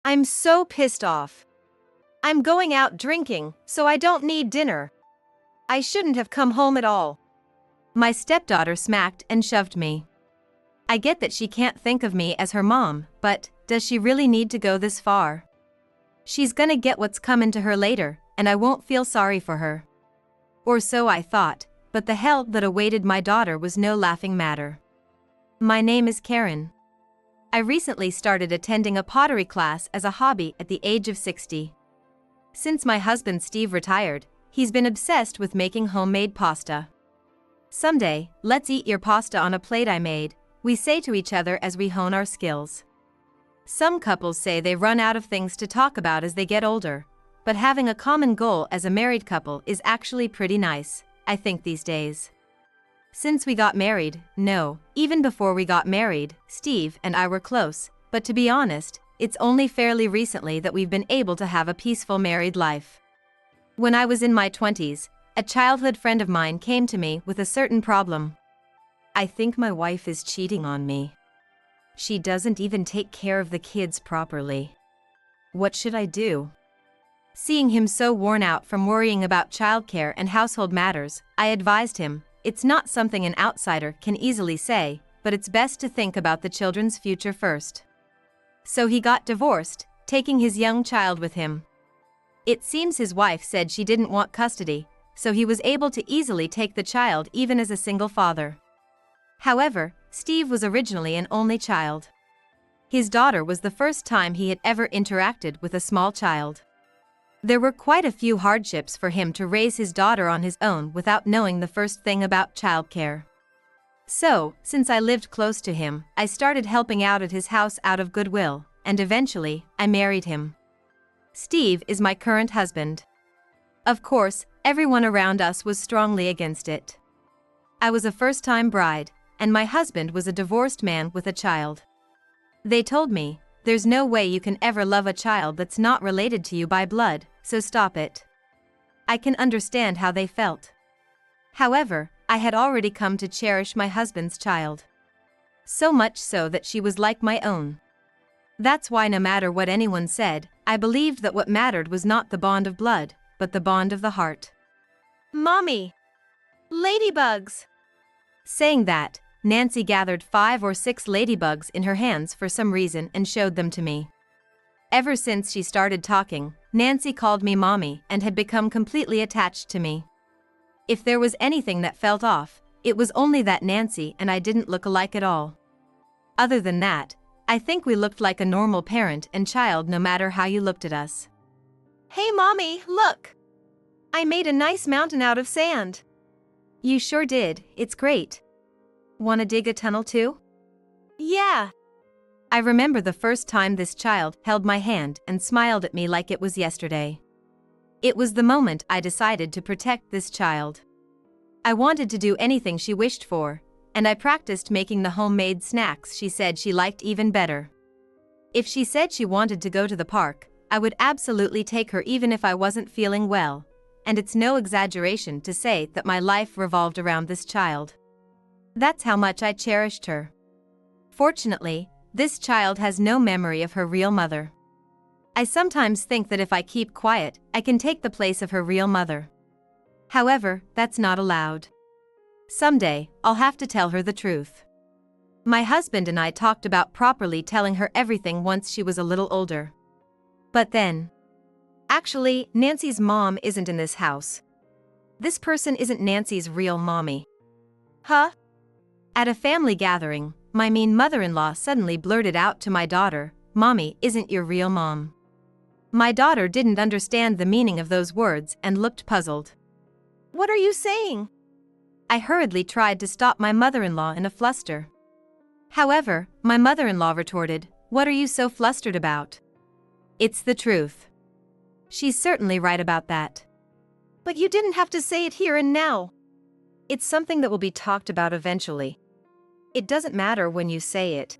I'm so pissed off. I'm going out drinking, so I don't need dinner. I shouldn't have come home at all. My stepdaughter smacked and shoved me. I get that she can't think of me as her mom, but does she really need to go this far? She's gonna get what's coming to her later, and I won't feel sorry for her. Or so I thought, but the hell that awaited my daughter was no laughing matter. My name is Karen. I recently started attending a pottery class as a hobby at the age of 60. Since my husband Steve retired, he's been obsessed with making homemade pasta. Someday, let's eat your pasta on a plate I made, we say to each other as we hone our skills. Some couples say they run out of things to talk about as they get older, but having a common goal as a married couple is actually pretty nice, I think these days. Since we got married, no, even before we got married, Steve and I were close, but to be honest, it's only fairly recently that we've been able to have a peaceful married life. When I was in my 20s, a childhood friend of mine came to me with a certain problem. I think my wife is cheating on me. She doesn't even take care of the kids properly. What should I do? Seeing him so worn out from worrying about childcare and household matters, I advised him, it's not something an outsider can easily say, but it's best to think about the children's future first. So he got divorced, taking his young child with him. It seems his wife said she didn't want custody, so he was able to easily take the child even as a single father. However, Steve was originally an only child. His daughter was the first time he had ever interacted with a small child. There were quite a few hardships for him to raise his daughter on his own without knowing the first thing about childcare. So, since I lived close to him, I started helping out at his house out of goodwill, and eventually, I married him. Steve is my current husband. Of course, everyone around us was strongly against it. I was a first-time bride, and my husband was a divorced man with a child. They told me, there's no way you can ever love a child that's not related to you by blood, so stop it. I can understand how they felt. However, I had already come to cherish my husband's child. So much so that she was like my own. That's why no matter what anyone said, I believed that what mattered was not the bond of blood, but the bond of the heart. Mommy! Ladybugs! Saying that, Nancy gathered 5 or 6 ladybugs in her hands for some reason and showed them to me. Ever since she started talking, Nancy called me mommy and had become completely attached to me. If there was anything that felt off, it was only that Nancy and I didn't look alike at all. Other than that, I think we looked like a normal parent and child no matter how you looked at us. Hey Mommy, look! I made a nice mountain out of sand. You sure did, it's great. Wanna dig a tunnel too? Yeah. I remember the first time this child held my hand and smiled at me like it was yesterday. It was the moment I decided to protect this child. I wanted to do anything she wished for, and I practiced making the homemade snacks she said she liked even better. If she said she wanted to go to the park, I would absolutely take her even if I wasn't feeling well, and it's no exaggeration to say that my life revolved around this child. That's how much I cherished her. Fortunately, this child has no memory of her real mother. I sometimes think that if I keep quiet, I can take the place of her real mother. However, that's not allowed. Someday, I'll have to tell her the truth. My husband and I talked about properly telling her everything once she was a little older. But then, actually, Nancy's mom isn't in this house. This person isn't Nancy's real mommy. Huh? At a family gathering, my mean mother-in-law suddenly blurted out to my daughter, "Mommy isn't your real mom." My daughter didn't understand the meaning of those words and looked puzzled. What are you saying? I hurriedly tried to stop my mother-in-law in a fluster. However, my mother-in-law retorted, "What are you so flustered about? It's the truth." She's certainly right about that. But you didn't have to say it here and now. It's something that will be talked about eventually. It doesn't matter when you say it.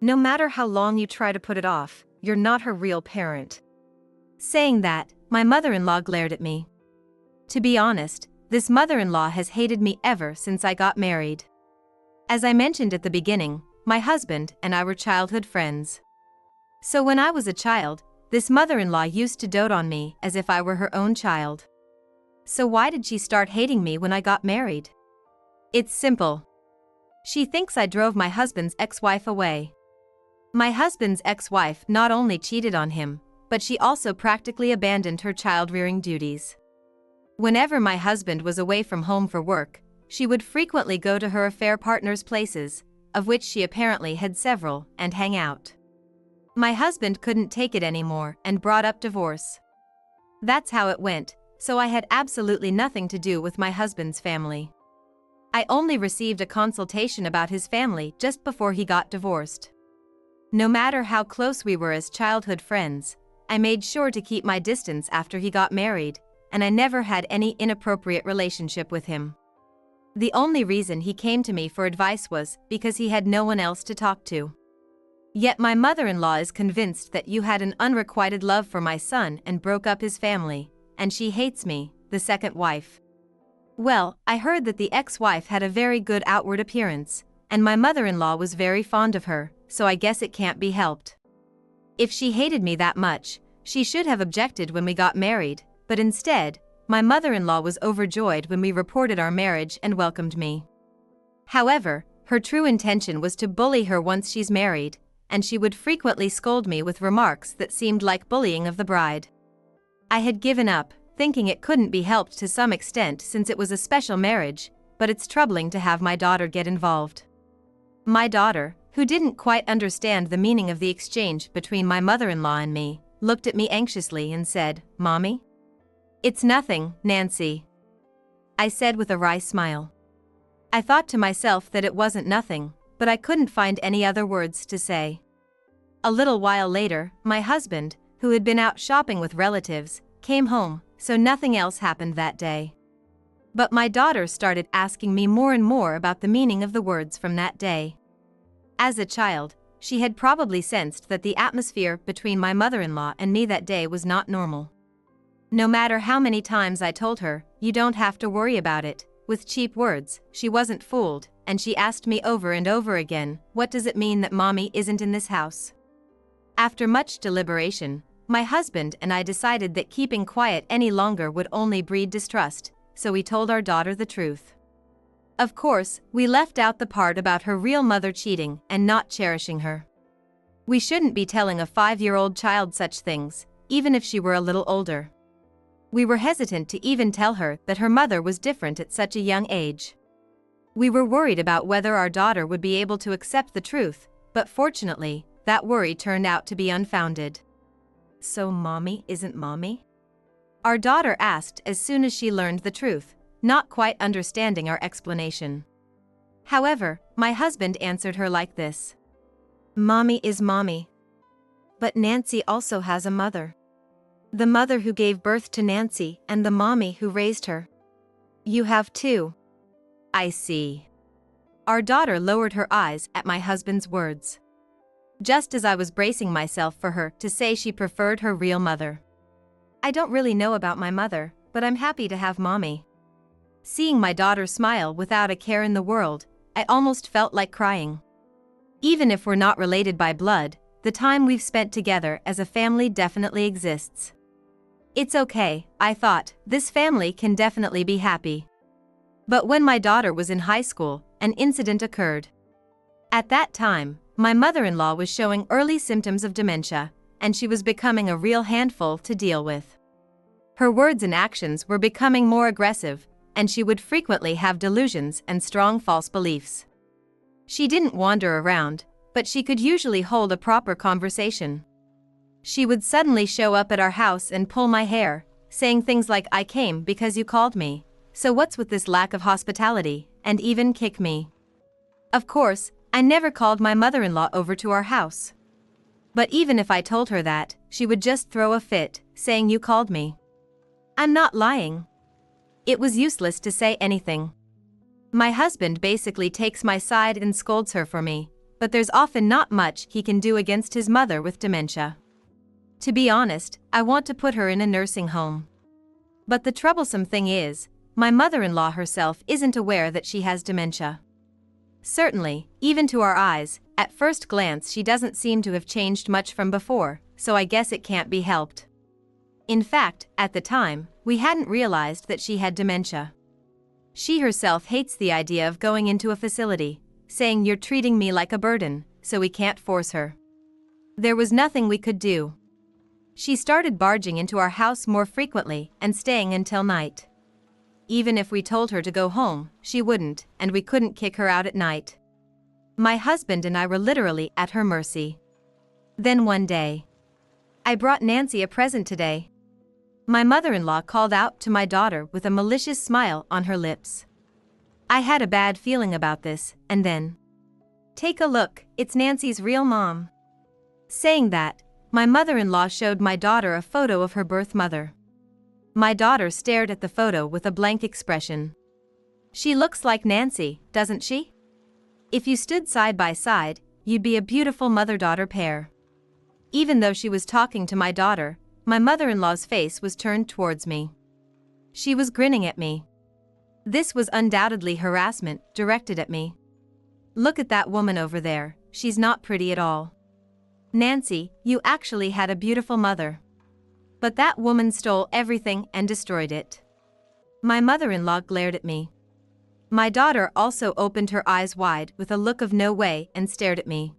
No matter how long you try to put it off, you're not her real parent. Saying that, my mother-in-law glared at me. To be honest, this mother-in-law has hated me ever since I got married. As I mentioned at the beginning, my husband and I were childhood friends. So when I was a child, this mother-in-law used to dote on me as if I were her own child. So why did she start hating me when I got married? It's simple. She thinks I drove my husband's ex-wife away. My husband's ex-wife not only cheated on him, but she also practically abandoned her child-rearing duties. Whenever my husband was away from home for work, she would frequently go to her affair partner's places, of which she apparently had several, and hang out. My husband couldn't take it anymore and brought up divorce. That's how it went, so I had absolutely nothing to do with my husband's family. I only received a consultation about his family just before he got divorced. No matter how close we were as childhood friends, I made sure to keep my distance after he got married, and I never had any inappropriate relationship with him. The only reason he came to me for advice was because he had no one else to talk to. Yet my mother-in-law is convinced that you had an unrequited love for my son and broke up his family, and she hates me, the second wife. Well, I heard that the ex-wife had a very good outward appearance, and my mother-in-law was very fond of her, so I guess it can't be helped. If she hated me that much, she should have objected when we got married, but instead, my mother-in-law was overjoyed when we reported our marriage and welcomed me. However, her true intention was to bully her once she's married, and she would frequently scold me with remarks that seemed like bullying of the bride. I had given up, thinking it couldn't be helped to some extent since it was a special marriage, but it's troubling to have my daughter get involved. My daughter, who didn't quite understand the meaning of the exchange between my mother-in-law and me, looked at me anxiously and said, "Mommy?" "It's nothing, Nancy," I said with a wry smile. I thought to myself that it wasn't nothing, but I couldn't find any other words to say. A little while later, my husband, who had been out shopping with relatives, came home, so nothing else happened that day. But my daughter started asking me more and more about the meaning of the words from that day. As a child, she had probably sensed that the atmosphere between my mother-in-law and me that day was not normal. No matter how many times I told her, "You don't have to worry about it," with cheap words, she wasn't fooled, and she asked me over and over again, "What does it mean that Mommy isn't in this house?" After much deliberation, my husband and I decided that keeping quiet any longer would only breed distrust, so we told our daughter the truth. Of course, we left out the part about her real mother cheating and not cherishing her. We shouldn't be telling a 5-year-old child such things, even if she were a little older. We were hesitant to even tell her that her mother was different at such a young age. We were worried about whether our daughter would be able to accept the truth, but fortunately, that worry turned out to be unfounded. "So Mommy isn't Mommy?" our daughter asked as soon as she learned the truth, not quite understanding our explanation. However, my husband answered her like this: "Mommy is Mommy. But Nancy also has a mother. The mother who gave birth to Nancy and the mommy who raised her. You have two." "I see." Our daughter lowered her eyes at my husband's words. Just as I was bracing myself for her to say she preferred her real mother. "I don't really know about my mother, but I'm happy to have Mommy." Seeing my daughter smile without a care in the world, I almost felt like crying. Even if we're not related by blood, the time we've spent together as a family definitely exists. It's okay, I thought, this family can definitely be happy. But when my daughter was in high school, an incident occurred. At that time, my mother-in-law was showing early symptoms of dementia, and she was becoming a real handful to deal with. Her words and actions were becoming more aggressive, and she would frequently have delusions and strong false beliefs. She didn't wander around, but she could usually hold a proper conversation. She would suddenly show up at our house and pull my hair, saying things like, "I came because you called me, so what's with this lack of hospitality," and even kick me. Of course, I never called my mother-in-law over to our house. But even if I told her that, she would just throw a fit, saying, "You called me." I'm not lying. It was useless to say anything. My husband basically takes my side and scolds her for me, but there's often not much he can do against his mother with dementia. To be honest, I want to put her in a nursing home. But the troublesome thing is, my mother-in-law herself isn't aware that she has dementia. Certainly, even to our eyes, At first glance, she doesn't seem to have changed much from before, so I guess it can't be helped. In fact, at the time, we hadn't realized that she had dementia. She herself hates the idea of going into a facility, saying you're treating me like a burden, so we can't force her. There was nothing we could do. She started barging into our house more frequently and staying until night. Even if we told her to go home, she wouldn't, and we couldn't kick her out at night. My husband and I were literally at her mercy. Then one day, I brought Nancy a present today. My mother-in-law called out to my daughter with a malicious smile on her lips. I had a bad feeling about this, and then, take a look, it's Nancy's real mom. Saying that, my mother-in-law showed my daughter a photo of her birth mother. My daughter stared at the photo with a blank expression. She looks like Nancy, doesn't she? If you stood side by side, you'd be a beautiful mother-daughter pair. Even though she was talking to my daughter, my mother-in-law's face was turned towards me. She was grinning at me. This was undoubtedly harassment directed at me. Look at that woman over there, she's not pretty at all. Nancy, you actually had a beautiful mother. But that woman stole everything and destroyed it. My mother-in-law glared at me. My daughter also opened her eyes wide with a look of no way and stared at me.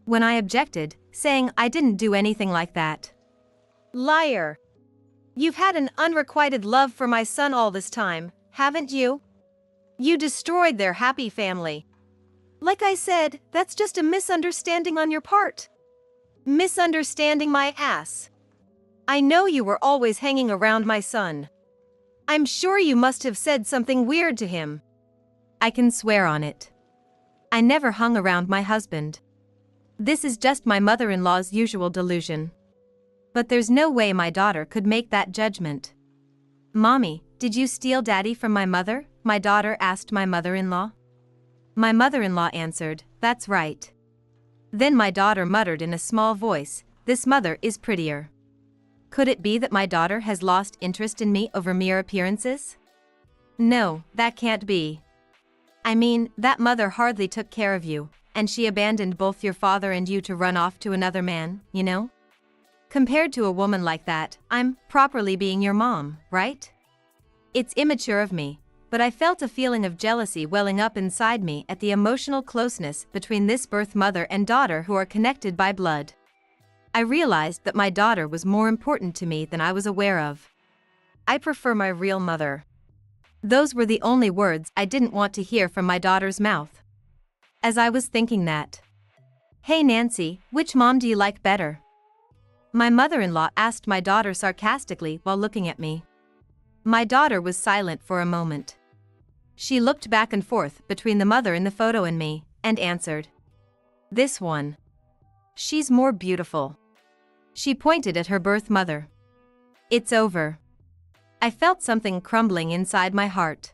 When I objected, saying I didn't do anything like that. Liar. You've had an unrequited love for my son all this time, haven't you? You destroyed their happy family. Like I said, that's just a misunderstanding on your part. Misunderstanding my ass. I know you were always hanging around my son. I'm sure you must have said something weird to him. I can swear on it. I never hung around my husband. This is just my mother-in-law's usual delusion. But there's no way my daughter could make that judgment. Mommy, did you steal Daddy from my mother? My daughter asked my mother-in-law. My mother-in-law answered, that's right. Then my daughter muttered in a small voice, this mother is prettier. Could it be that my daughter has lost interest in me over mere appearances? No, that can't be. I mean, that mother hardly took care of you, and she abandoned both your father and you to run off to another man, you know? Compared to a woman like that, I'm properly being your mom, right? It's immature of me, but I felt a feeling of jealousy welling up inside me at the emotional closeness between this birth mother and daughter who are connected by blood. I realized that my daughter was more important to me than I was aware of. I prefer my real mother. Those were the only words I didn't want to hear from my daughter's mouth. As I was thinking that, hey Nancy, which mom do you like better? My mother-in-law asked my daughter sarcastically while looking at me. My daughter was silent for a moment. She looked back and forth between the mother in the photo and me, and answered. This one. She's more beautiful. She pointed at her birth mother. It's over. I felt something crumbling inside my heart.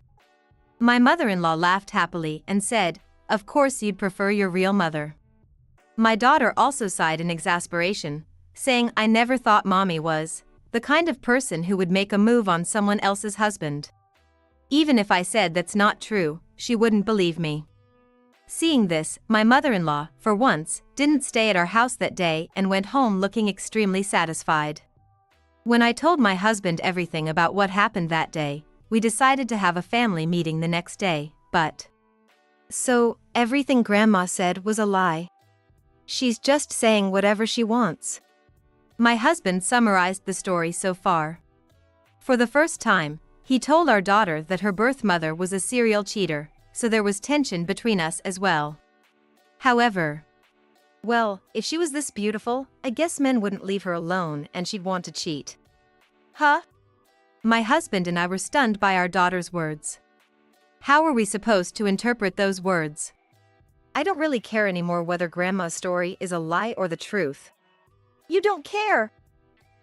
My mother-in-law laughed happily and said, of course you'd prefer your real mother. My daughter also sighed in exasperation, saying I never thought Mommy was the kind of person who would make a move on someone else's husband. Even if I said that's not true, she wouldn't believe me. Seeing this, my mother-in-law, for once, didn't stay at our house that day and went home looking extremely satisfied. When I told my husband everything about what happened that day, we decided to have a family meeting the next day, but... So, everything Grandma said was a lie. She's just saying whatever she wants. My husband summarized the story so far. For the first time, he told our daughter that her birth mother was a serial cheater, so there was tension between us as well. However, well, if she was this beautiful, I guess men wouldn't leave her alone and she'd want to cheat. Huh? My husband and I were stunned by our daughter's words. How were we supposed to interpret those words? I don't really care anymore whether Grandma's story is a lie or the truth. You don't care.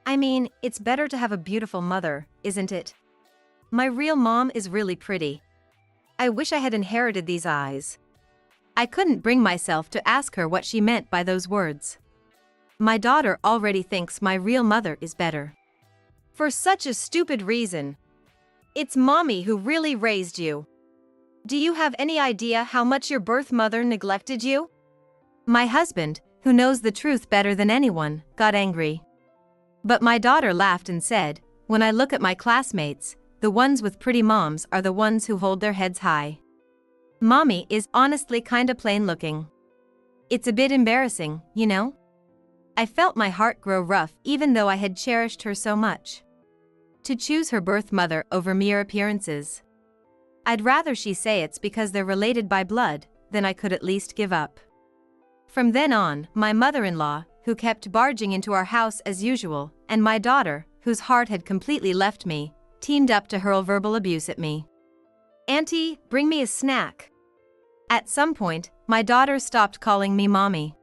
I mean, it's better to have a beautiful mother, isn't it? My real mom is really pretty. I wish I had inherited these eyes. I couldn't bring myself to ask her what she meant by those words. My daughter already thinks my real mother is better. For such a stupid reason. It's Mommy who really raised you. Do you have any idea how much your birth mother neglected you? My husband, who knows the truth better than anyone, got angry. But my daughter laughed and said, "When I look at my classmates, the ones with pretty moms are the ones who hold their heads high. Mommy is honestly kinda plain looking. It's a bit embarrassing, you know?" I felt my heart grow rough even though I had cherished her so much. To choose her birth mother over mere appearances. I'd rather she say it's because they're related by blood, than I could at least give up. From then on, my mother-in-law, who kept barging into our house as usual, and my daughter, whose heart had completely left me, teamed up to hurl verbal abuse at me. "Auntie, bring me a snack." At some point, my daughter stopped calling me mommy.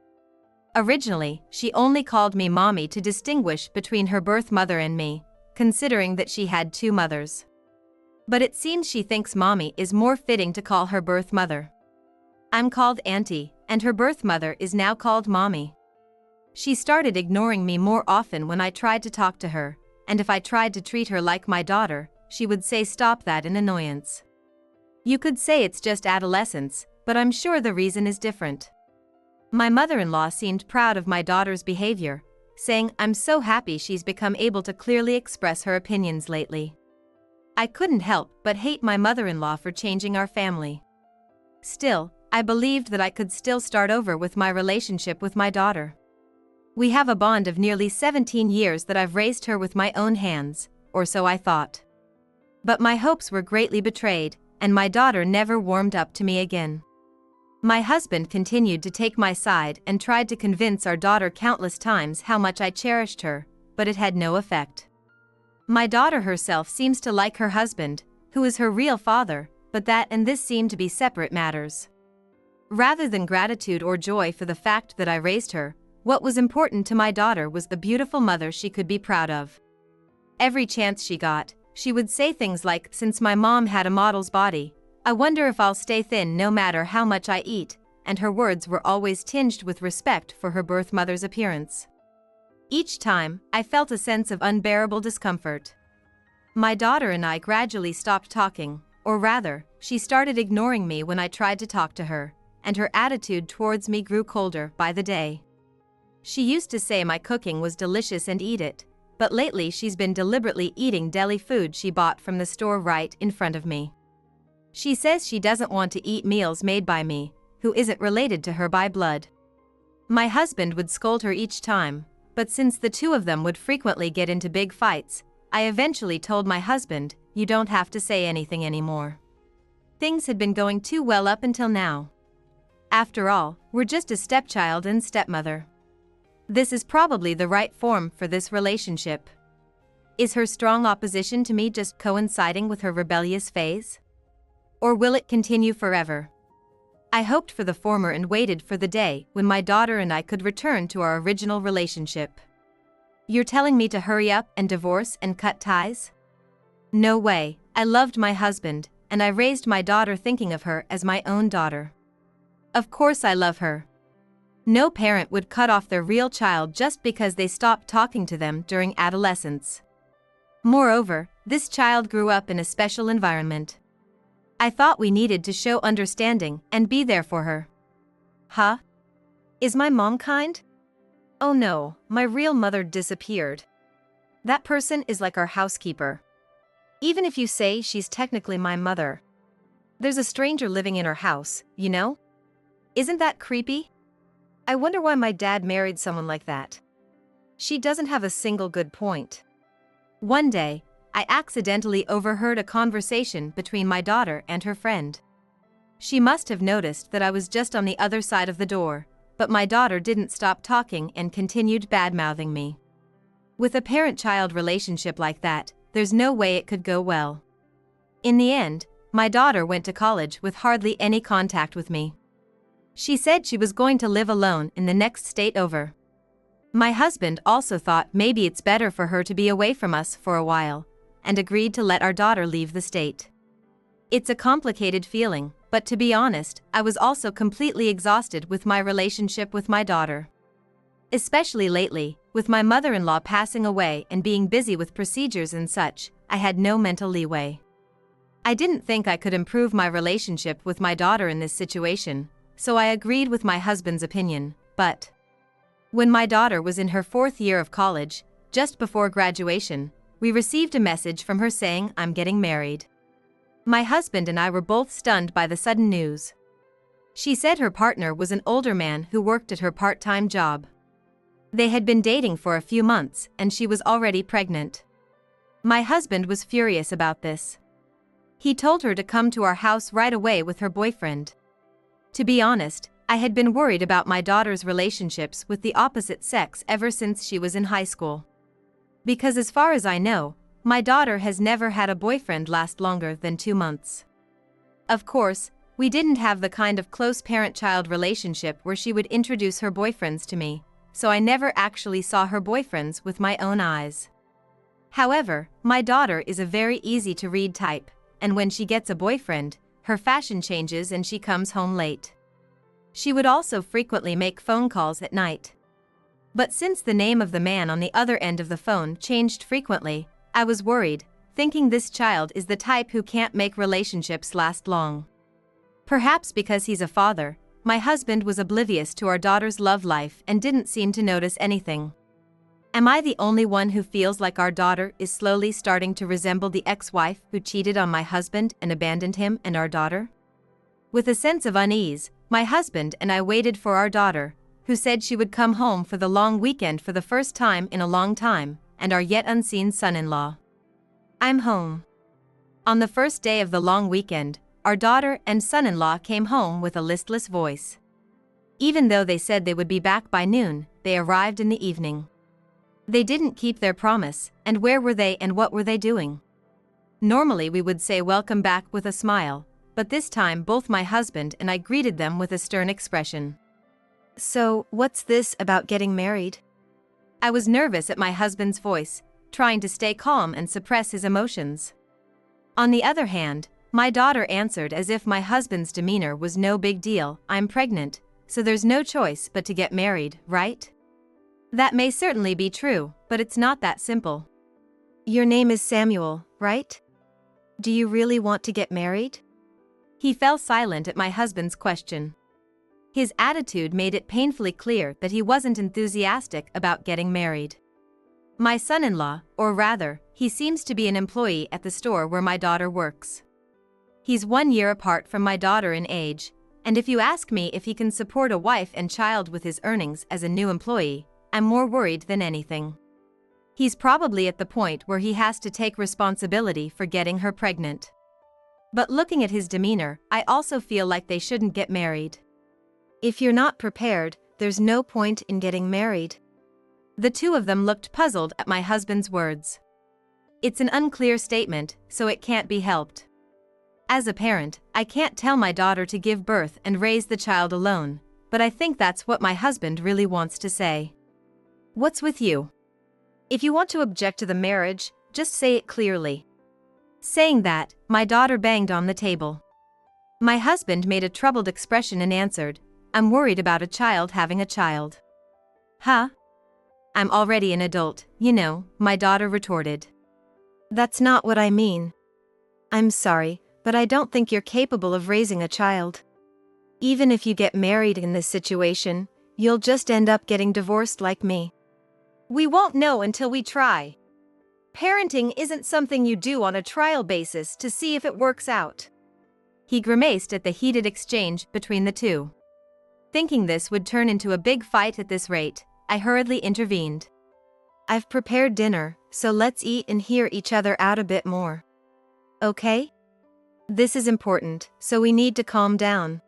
Originally, she only called me mommy to distinguish between her birth mother and me, considering that she had two mothers. But it seems she thinks mommy is more fitting to call her birth mother. I'm called auntie, and her birth mother is now called mommy. She started ignoring me more often when I tried to talk to her, and if I tried to treat her like my daughter, she would say stop that in annoyance. You could say it's just adolescence, but I'm sure the reason is different. My mother-in-law seemed proud of my daughter's behavior, saying I'm so happy she's become able to clearly express her opinions lately. I couldn't help but hate my mother-in-law for changing our family. Still, I believed that I could still start over with my relationship with my daughter. We have a bond of nearly 17 years that I've raised her with my own hands, or so I thought. But my hopes were greatly betrayed, and my daughter never warmed up to me again. My husband continued to take my side and tried to convince our daughter countless times how much I cherished her, but it had no effect. My daughter herself seems to like her husband, who is her real father, but that and this seem to be separate matters. Rather than gratitude or joy for the fact that I raised her, what was important to my daughter was the beautiful mother she could be proud of. Every chance she got, she would say things like, "Since my mom had a model's body, I wonder if I'll stay thin no matter how much I eat," and her words were always tinged with respect for her birth mother's appearance. Each time, I felt a sense of unbearable discomfort. My daughter and I gradually stopped talking, or rather, she started ignoring me when I tried to talk to her, and her attitude towards me grew colder by the day. She used to say my cooking was delicious and eat it, but lately she's been deliberately eating deli food she bought from the store right in front of me. She says she doesn't want to eat meals made by me, who isn't related to her by blood. My husband would scold her each time, but since the two of them would frequently get into big fights, I eventually told my husband, "You don't have to say anything anymore." Things had been going too well up until now. After all, we're just a stepchild and stepmother. This is probably the right form for this relationship. Is her strong opposition to me just coinciding with her rebellious phase? Or will it continue forever? I hoped for the former and waited for the day when my daughter and I could return to our original relationship. You're telling me to hurry up and divorce and cut ties? No way. I loved my husband, and I raised my daughter thinking of her as my own daughter. Of course I love her. No parent would cut off their real child just because they stopped talking to them during adolescence. Moreover, this child grew up in a special environment. I thought we needed to show understanding and be there for her. Huh? Is my mom kind? Oh no, my real mother disappeared. That person is like our housekeeper. Even if you say she's technically my mother. There's a stranger living in her house, you know? Isn't that creepy? I wonder why my dad married someone like that. She doesn't have a single good point. One day, I accidentally overheard a conversation between my daughter and her friend. She must have noticed that I was just on the other side of the door, but my daughter didn't stop talking and continued bad-mouthing me. With a parent-child relationship like that, there's no way it could go well. In the end, my daughter went to college with hardly any contact with me. She said she was going to live alone in the next state over. My husband also thought maybe it's better for her to be away from us for a while, and agreed to let our daughter leave the state. It's a complicated feeling, but to be honest, I was also completely exhausted with my relationship with my daughter. Especially lately, with my mother-in-law passing away and being busy with procedures and such, I had no mental leeway. I didn't think I could improve my relationship with my daughter in this situation, so I agreed with my husband's opinion, but when my daughter was in her 4th year of college, just before graduation, we received a message from her saying I'm getting married. My husband and I were both stunned by the sudden news. She said her partner was an older man who worked at her part-time job. They had been dating for a few months and she was already pregnant. My husband was furious about this. He told her to come to our house right away with her boyfriend. To be honest, I had been worried about my daughter's relationships with the opposite sex ever since she was in high school. Because as far as I know, my daughter has never had a boyfriend last longer than 2 months. Of course, we didn't have the kind of close parent-child relationship where she would introduce her boyfriends to me, so I never actually saw her boyfriends with my own eyes. However, my daughter is a very easy-to-read type, and when she gets a boyfriend, her fashion changes and she comes home late. She would also frequently make phone calls at night. But since the name of the man on the other end of the phone changed frequently, I was worried, thinking this child is the type who can't make relationships last long. Perhaps because he's a father, my husband was oblivious to our daughter's love life and didn't seem to notice anything. Am I the only one who feels like our daughter is slowly starting to resemble the ex-wife who cheated on my husband and abandoned him and our daughter? With a sense of unease, my husband and I waited for our daughter, who said she would come home for the long weekend for the first time in a long time, and our yet unseen son-in-law. I'm home. On the first day of the long weekend, our daughter and son-in-law came home with a listless voice. Even though they said they would be back by noon, they arrived in the evening. They didn't keep their promise, and where were they and what were they doing? Normally we would say welcome back with a smile, but this time both my husband and I greeted them with a stern expression. So, what's this about getting married? I was nervous at my husband's voice, trying to stay calm and suppress his emotions. On the other hand, my daughter answered as if my husband's demeanor was no big deal. I'm pregnant, so there's no choice but to get married, right? That may certainly be true, but it's not that simple. Your name is Samuel, right? Do you really want to get married? He fell silent at my husband's question. His attitude made it painfully clear that he wasn't enthusiastic about getting married. My son-in-law, or rather, he seems to be an employee at the store where my daughter works. He's 1 year apart from my daughter in age, and if you ask me if he can support a wife and child with his earnings as a new employee, I'm more worried than anything. He's probably at the point where he has to take responsibility for getting her pregnant. But looking at his demeanor, I also feel like they shouldn't get married. If you're not prepared, there's no point in getting married. The two of them looked puzzled at my husband's words. It's an unclear statement, so it can't be helped. As a parent, I can't tell my daughter to give birth and raise the child alone, but I think that's what my husband really wants to say. What's with you? If you want to object to the marriage, just say it clearly. Saying that, my daughter banged on the table. My husband made a troubled expression and answered, I'm worried about a child having a child. Huh? I'm already an adult, you know, my daughter retorted. That's not what I mean. I'm sorry, but I don't think you're capable of raising a child. Even if you get married in this situation, you'll just end up getting divorced like me. We won't know until we try. Parenting isn't something you do on a trial basis to see if it works out. He grimaced at the heated exchange between the two. Thinking this would turn into a big fight at this rate, I hurriedly intervened. I've prepared dinner, so let's eat and hear each other out a bit more. Okay? This is important, so we need to calm down.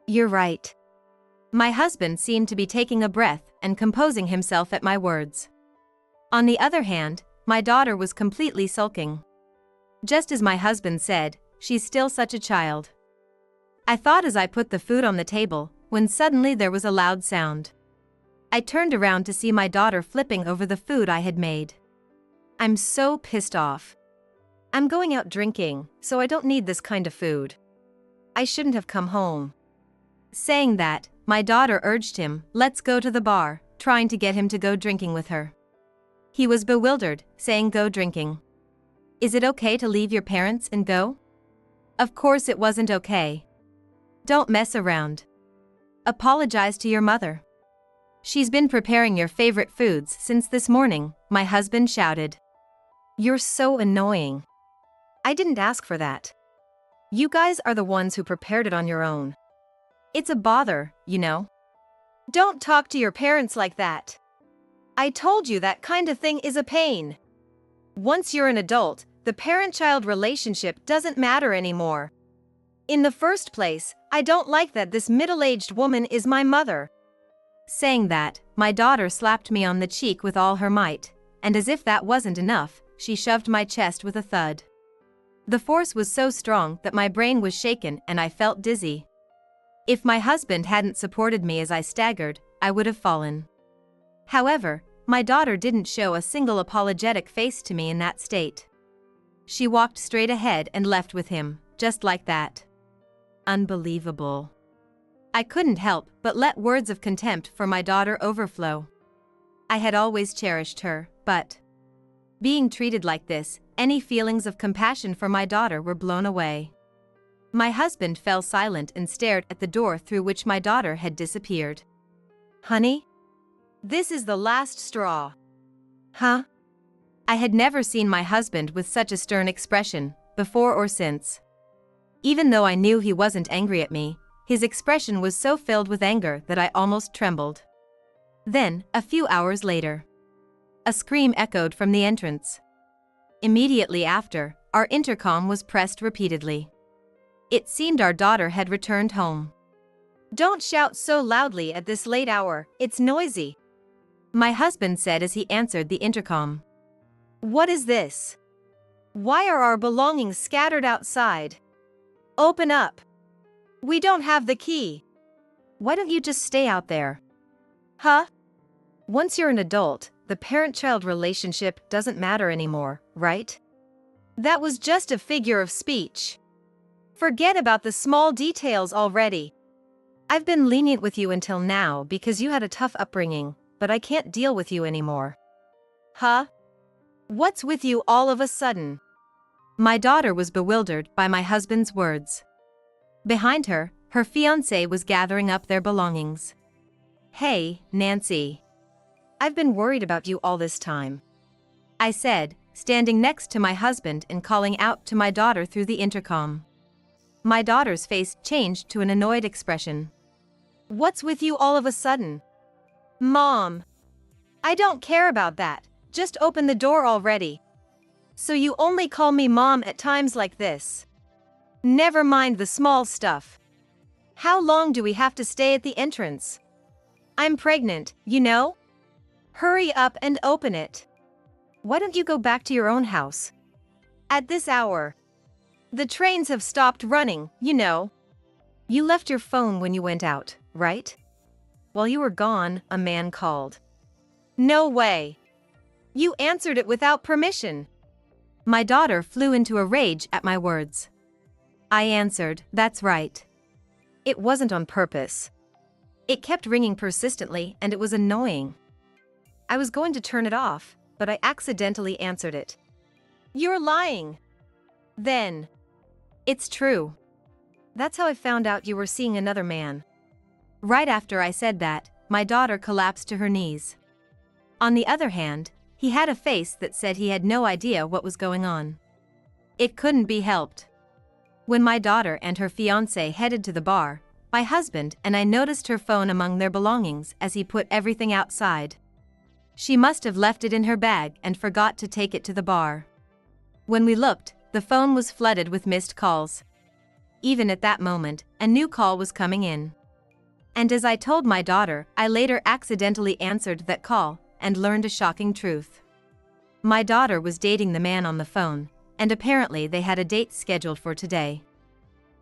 You're right. My husband seemed to be taking a breath and composing himself at my words. On the other hand, my daughter was completely sulking. Just as my husband said, she's still such a child. I thought as I put the food on the table, when suddenly there was a loud sound. I turned around to see my daughter flipping over the food I had made. I'm so pissed off. I'm going out drinking, so I don't need this kind of food. I shouldn't have come home. Saying that, my daughter urged him, let's go to the bar, trying to get him to go drinking with her. He was bewildered, saying go drinking. Is it okay to leave your parents and go? Of course it wasn't okay. Don't mess around. Apologize to your mother. She's been preparing your favorite foods since this morning, my husband shouted. You're so annoying. I didn't ask for that. You guys are the ones who prepared it on your own. It's a bother, you know. Don't talk to your parents like that. I told you that kind of thing is a pain. Once you're an adult, the parent-child relationship doesn't matter anymore. In the first place, I don't like that this middle-aged woman is my mother. Saying that, my daughter slapped me on the cheek with all her might, and as if that wasn't enough, she shoved my chest with a thud. The force was so strong that my brain was shaken and I felt dizzy. If my husband hadn't supported me as I staggered, I would have fallen. However, my daughter didn't show a single apologetic face to me in that state. She walked straight ahead and left with him, just like that. Unbelievable. I couldn't help but let words of contempt for my daughter overflow. I had always cherished her, but being treated like this, any feelings of compassion for my daughter were blown away. My husband fell silent and stared at the door through which my daughter had disappeared. Honey? This is the last straw. Huh? I had never seen my husband with such a stern expression, before or since. Even though I knew he wasn't angry at me, his expression was so filled with anger that I almost trembled. Then, a few hours later, a scream echoed from the entrance. Immediately after, our intercom was pressed repeatedly. It seemed our daughter had returned home. Don't shout so loudly at this late hour, it's noisy, my husband said as he answered the intercom. What is this? Why are our belongings scattered outside? Open up. We don't have the key. Why don't you just stay out there? Huh? Once you're an adult, the parent-child relationship doesn't matter anymore, right? That was just a figure of speech. Forget about the small details already. I've been lenient with you until now because you had a tough upbringing, but I can't deal with you anymore. Huh? What's with you all of a sudden? My daughter was bewildered by my husband's words. Behind her, her fiancé was gathering up their belongings. Hey, Nancy. I've been worried about you all this time, I said, standing next to my husband and calling out to my daughter through the intercom. My daughter's face changed to an annoyed expression. What's with you all of a sudden? Mom. I don't care about that, just open the door already. So you only call me mom at times like this? Never mind the small stuff. How long do we have to stay at the entrance? I'm pregnant, you know? Hurry up and open it. Why don't you go back to your own house? At this hour. The trains have stopped running, you know. You left your phone when you went out, right? While you were gone, a man called. No way. You answered it without permission. My daughter flew into a rage at my words. I answered, that's right. It wasn't on purpose. It kept ringing persistently and it was annoying. I was going to turn it off, but I accidentally answered it. You're lying. Then. It's true. That's how I found out you were seeing another man. Right after I said that, my daughter collapsed to her knees. On the other hand, he had a face that said he had no idea what was going on. It couldn't be helped. When my daughter and her fiancé headed to the bar, my husband and I noticed her phone among their belongings as he put everything outside. She must have left it in her bag and forgot to take it to the bar. When we looked, the phone was flooded with missed calls. Even at that moment, a new call was coming in. And as I told my daughter, I later accidentally answered that call and learned a shocking truth. My daughter was dating the man on the phone, and apparently they had a date scheduled for today.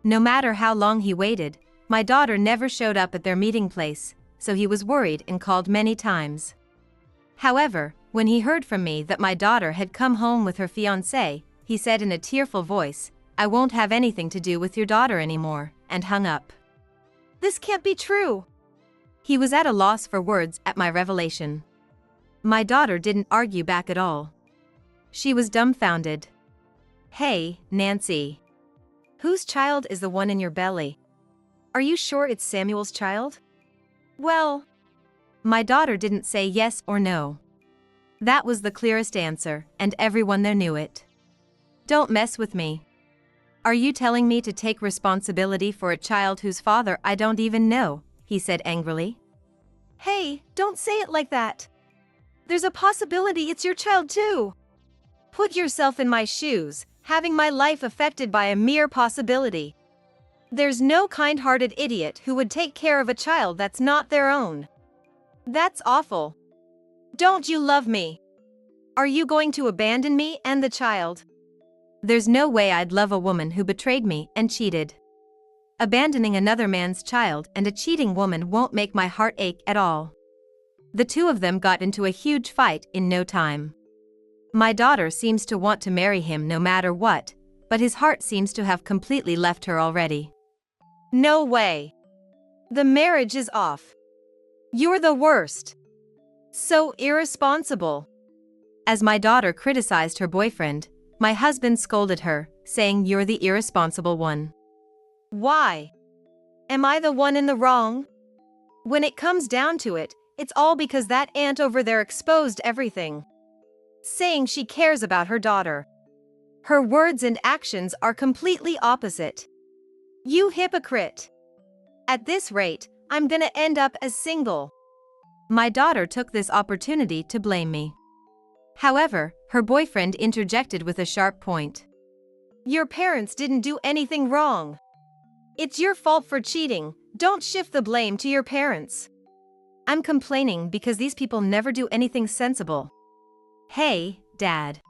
No matter how long he waited, my daughter never showed up at their meeting place, so he was worried and called many times. However, when he heard from me that my daughter had come home with her fiancé, he said in a tearful voice, I won't have anything to do with your daughter anymore, and hung up. This can't be true. He was at a loss for words at my revelation. My daughter didn't argue back at all. She was dumbfounded. Hey, Nancy. Whose child is the one in your belly? Are you sure it's Samuel's child? Well, my daughter didn't say yes or no. That was the clearest answer, and everyone there knew it. Don't mess with me. Are you telling me to take responsibility for a child whose father I don't even know? He said angrily. Hey, don't say it like that. There's a possibility it's your child too. Put yourself in my shoes, having my life affected by a mere possibility. There's no kind-hearted idiot who would take care of a child that's not their own. That's awful. Don't you love me? Are you going to abandon me and the child? There's no way I'd love a woman who betrayed me and cheated. Abandoning another man's child and a cheating woman won't make my heart ache at all. The two of them got into a huge fight in no time. My daughter seems to want to marry him no matter what, but his heart seems to have completely left her already. No way. The marriage is off. You're the worst. So irresponsible. As my daughter criticized her boyfriend, my husband scolded her, saying, "You're the irresponsible one." Why? Am I the one in the wrong? When it comes down to it, it's all because that aunt over there exposed everything. Saying she cares about her daughter. Her words and actions are completely opposite. You hypocrite. At this rate, I'm gonna end up as single. My daughter took this opportunity to blame me. However, her boyfriend interjected with a sharp point. Your parents didn't do anything wrong. It's your fault for cheating. Don't shift the blame to your parents. I'm complaining because these people never do anything sensible. Hey, Dad.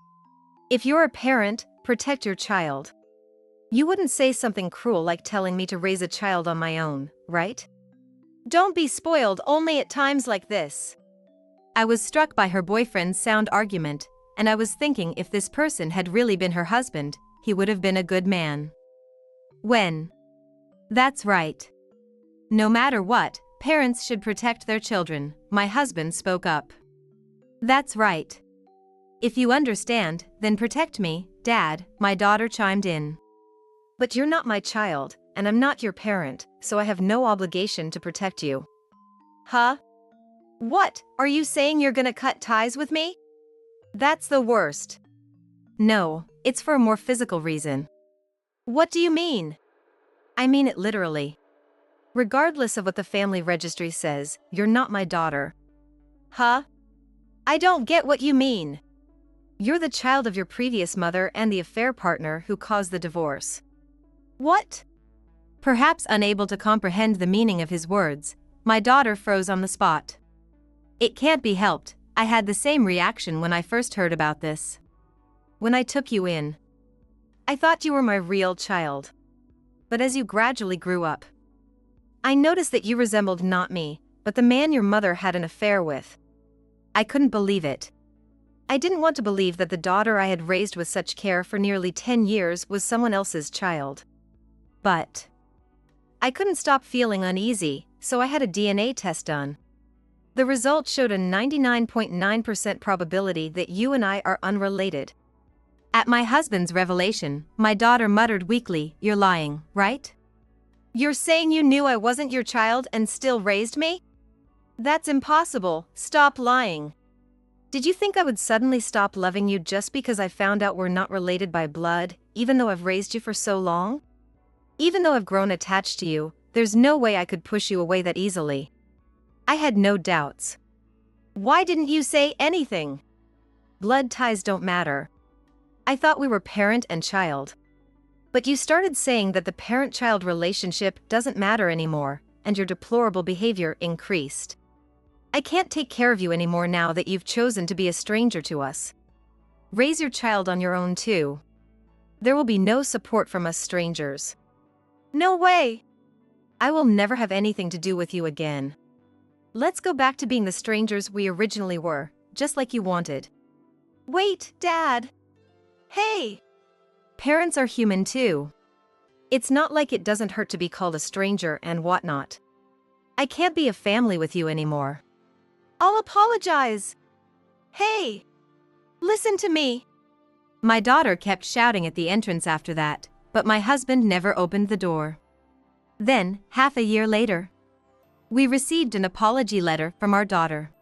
If you're a parent, protect your child. You wouldn't say something cruel like telling me to raise a child on my own, right? Don't be spoiled only at times like this. I was struck by her boyfriend's sound argument, and I was thinking if this person had really been her husband, he would have been a good man. That's right. No matter what, parents should protect their children, my husband spoke up. That's right. If you understand, then protect me, Dad, my daughter chimed in. But you're not my child, and I'm not your parent, so I have no obligation to protect you. Huh? What, are you saying you're gonna cut ties with me? That's the worst. No, it's for a more physical reason. What do you mean? I mean it literally. Regardless of what the family registry says, you're not my daughter. Huh? I don't get what you mean. You're the child of your previous mother and the affair partner who caused the divorce. What? Perhaps unable to comprehend the meaning of his words, my daughter froze on the spot. It can't be helped, I had the same reaction when I first heard about this. When I took you in, I thought you were my real child. But as you gradually grew up, I noticed that you resembled not me, but the man your mother had an affair with. I couldn't believe it. I didn't want to believe that the daughter I had raised with such care for nearly 10 years was someone else's child. But I couldn't stop feeling uneasy, so I had a DNA test done. The result showed a 99.9% probability that you and I are unrelated. At my husband's revelation, my daughter muttered weakly, "You're lying, right?" You're saying you knew I wasn't your child and still raised me? That's impossible, stop lying. Did you think I would suddenly stop loving you just because I found out we're not related by blood, even though I've raised you for so long? Even though I've grown attached to you, there's no way I could push you away that easily. I had no doubts. Why didn't you say anything? Blood ties don't matter. I thought we were parent and child. But you started saying that the parent-child relationship doesn't matter anymore, and your deplorable behavior increased. I can't take care of you anymore now that you've chosen to be a stranger to us. Raise your child on your own too. There will be no support from us strangers. No way! I will never have anything to do with you again. Let's go back to being the strangers we originally were, just like you wanted. Wait, Dad! Hey! Parents are human too. It's not like it doesn't hurt to be called a stranger and whatnot. I can't be a family with you anymore. I'll apologize. Hey! Listen to me. My daughter kept shouting at the entrance after that, but my husband never opened the door. Then, half a year later, We received an apology letter from our daughter.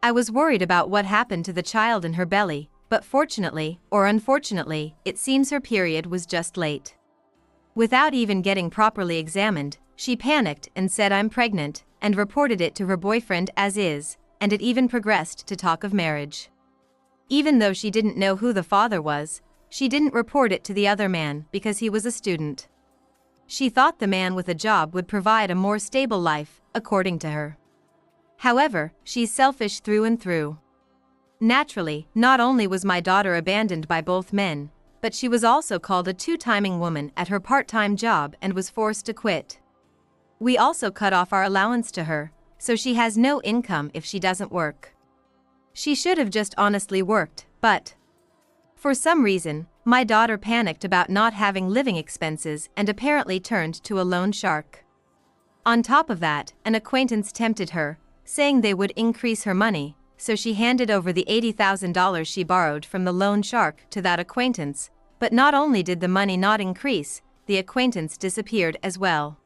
I was worried about what happened to the child in her belly, but fortunately, or unfortunately, it seems her period was just late. Without even getting properly examined, she panicked and said I'm pregnant, and reported it to her boyfriend as is, and it even progressed to talk of marriage. Even though she didn't know who the father was, she didn't report it to the other man because he was a student. She thought the man with a job would provide a more stable life, according to her. However, she's selfish through and through. Naturally, not only was my daughter abandoned by both men, but she was also called a two-timing woman at her part-time job and was forced to quit. We also cut off our allowance to her, so she has no income if she doesn't work. She should have just honestly worked, but for some reason, my daughter panicked about not having living expenses and apparently turned to a loan shark. On top of that, an acquaintance tempted her, saying they would increase her money, so she handed over the $80,000 she borrowed from the loan shark to that acquaintance, but not only did the money not increase, the acquaintance disappeared as well.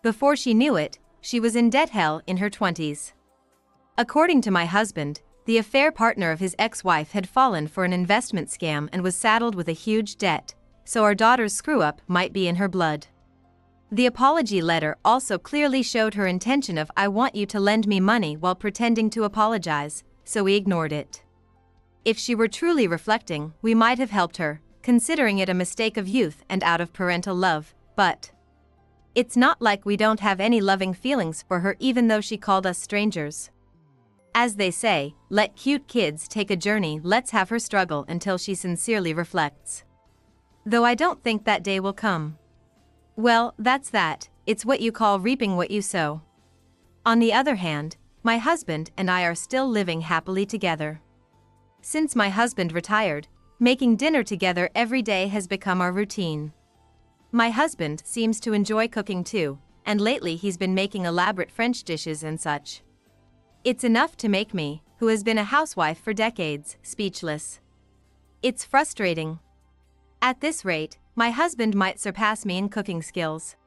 Before she knew it, she was in debt hell in her 20s. According to my husband, the affair partner of his ex-wife had fallen for an investment scam and was saddled with a huge debt, so our daughter's screw-up might be in her blood. The apology letter also clearly showed her intention of I want you to lend me money while pretending to apologize, so we ignored it. If she were truly reflecting, we might have helped her, considering it a mistake of youth and out of parental love, but it's not like we don't have any loving feelings for her even though she called us strangers. As they say, let cute kids take a journey, let's have her struggle until she sincerely reflects. Though I don't think that day will come. Well, that's that, it's what you call reaping what you sow. On the other hand, my husband and I are still living happily together. Since my husband retired, making dinner together every day has become our routine. My husband seems to enjoy cooking too, and lately he's been making elaborate French dishes and such. It's enough to make me, who has been a housewife for decades, speechless. It's frustrating. At this rate, my husband might surpass me in cooking skills.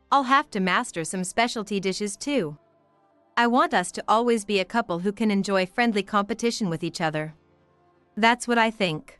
I'll have to master some specialty dishes too. I want us to always be a couple who can enjoy friendly competition with each other. That's what I think.